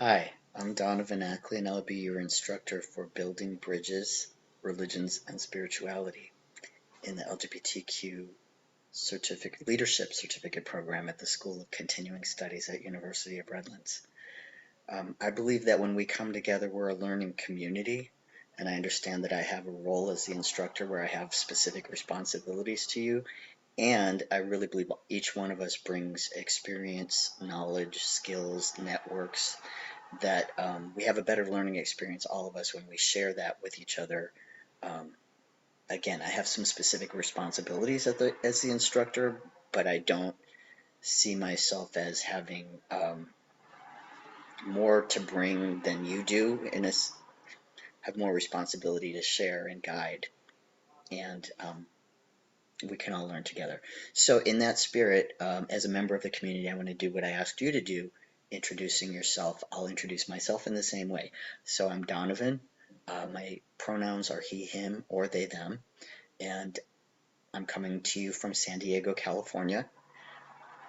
Hi, I'm Donovan Ackley, and I'll be your instructor for Building Bridges, Religions, and Spirituality in the LGBTQ Leadership Certificate Program at the School of Continuing Studies at University of Redlands. I believe that when we come together, we're a learning community, and I understand that I have a role as the instructor where I have specific responsibilities to you, and I really believe each one of us brings experience, knowledge, skills, networks that we have a better learning experience, all of us, when we share that with each other. Um, Again, I have some specific responsibilities as the instructor, but I don't see myself as having more to bring than you do, and have more responsibility to share and guide, and we can all learn together. So in that spirit, as a member of the community, I want to do what I asked you to do, introducing yourself. I'll introduce myself in the same way. So I'm Donovan. My pronouns are he, him, or they, them, and I'm coming to you from San Diego, California.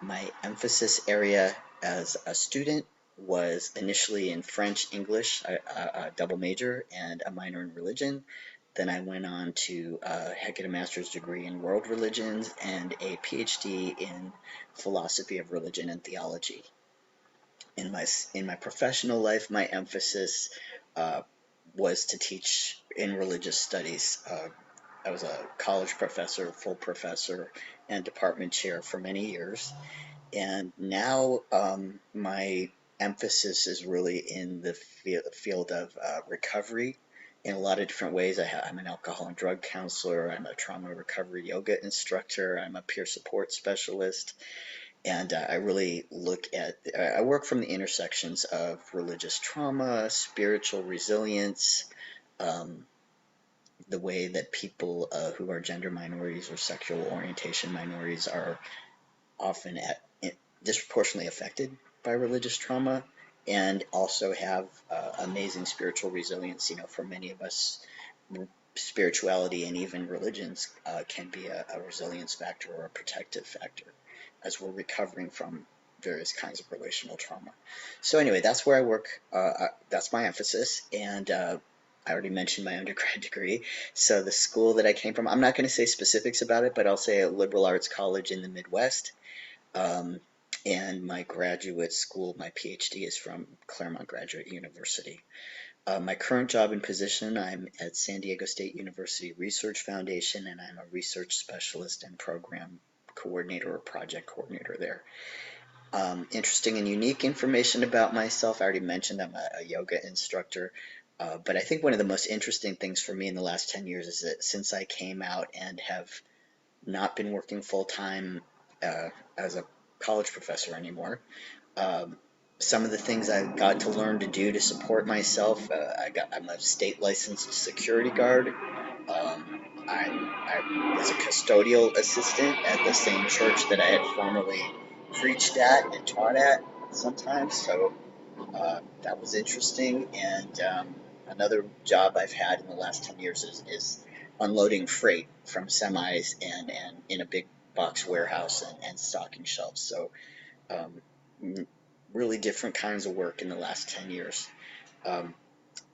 My emphasis area as a student was initially in French, English, a double major, and a minor in religion. Then I went on to get a master's degree in world religions and a PhD in philosophy of religion and theology. In my professional life, my emphasis uh, was to teach in religious studies. I was a college professor, full professor, and department chair for many years. And now my emphasis is really in the field of recovery in a lot of different ways. I'm an alcohol and drug counselor. I'm a trauma recovery yoga instructor. I'm a peer support specialist. And I really I work from the intersections of religious trauma, spiritual resilience, um, the way that people who are gender minorities or sexual orientation minorities are often disproportionately affected by religious trauma, and also have amazing spiritual resilience. For many of us, spirituality and even religions can be a resilience factor or a protective factor as we're recovering from various kinds of relational trauma. So anyway, that's where I work. That's my emphasis, and I already mentioned my undergrad degree. So the school that I came from, I'm not going to say specifics about it, but I'll say a liberal arts college in the Midwest. Um, and my graduate school, my PhD, is from Claremont Graduate University. My current job and position, I'm at San Diego State University Research Foundation, and I'm a research specialist and program coordinator or project coordinator there. Interesting and unique information about myself. I already mentioned I'm a yoga instructor, but I think one of the most interesting things for me in the last 10 years is that since I came out and have not been working full time as a college professor anymore, um, some of the things I've got to learn to do to support myself. I'm a state licensed security guard. I was a custodial assistant at the same church that I had formerly preached at and taught at sometimes. So that was interesting. And another job I've had in the last 10 years is unloading freight from semis and in a big box warehouse and stocking shelves. So um, really different kinds of work in the last 10 years. Um,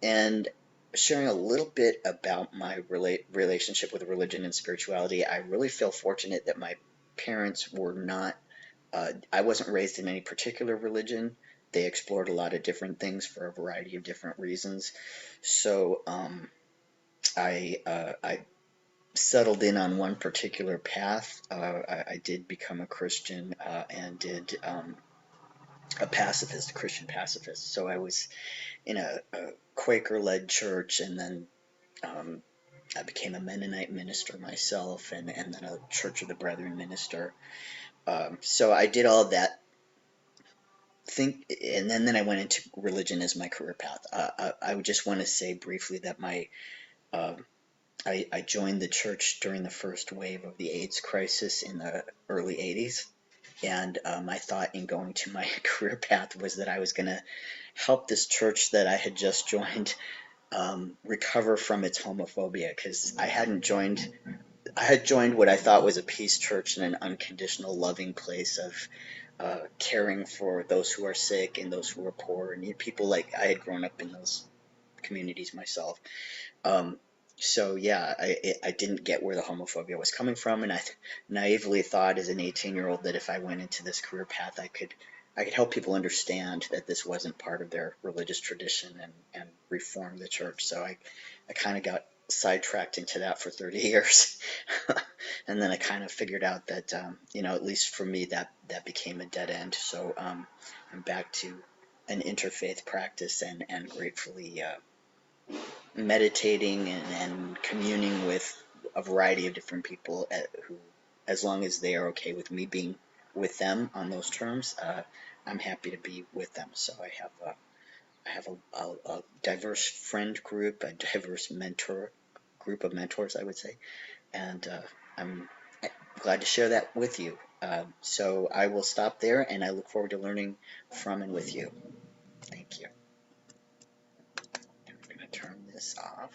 and sharing a little bit about my relationship with religion and spirituality, I really feel fortunate that my parents were not, I wasn't raised in any particular religion. They explored a lot of different things for a variety of different reasons. So I settled in on one particular path. I did become a Christian and did a pacifist, a Christian pacifist. So I was in a Quaker-led church, and then um, I became a Mennonite minister myself, and then a Church of the Brethren minister. So I did all that and then I went into religion as my career path. I would just want to say briefly that uh, I joined the church during the first wave of the AIDS crisis in the early 80s. And my thought in going to my career path was that I was going to help this church that I had just joined recover from its homophobia, because I hadn't joined I had joined what I thought was a peace church and an unconditional loving place of caring for those who are sick and those who are poor and people like I had grown up in those communities myself. Um, so yeah, I didn't get where the homophobia was coming from, and I naively thought as an 18-year-old that if I went into this career path, I could help people understand that this wasn't part of their religious tradition and reform the church. So I kind of got sidetracked into that for 30 years. And then I kind of figured out that, at least for me, that became a dead end. So I'm back to an interfaith practice and gratefully meditating and communing with a variety of different people who, as long as they are okay with me being with them on those terms, I'm happy to be with them. So I have a diverse friend group, a diverse mentor group of mentors, I would say, and I'm glad to share that with you. So I will stop there, and I look forward to learning from and with you. Thank you. I'm going to turn this off.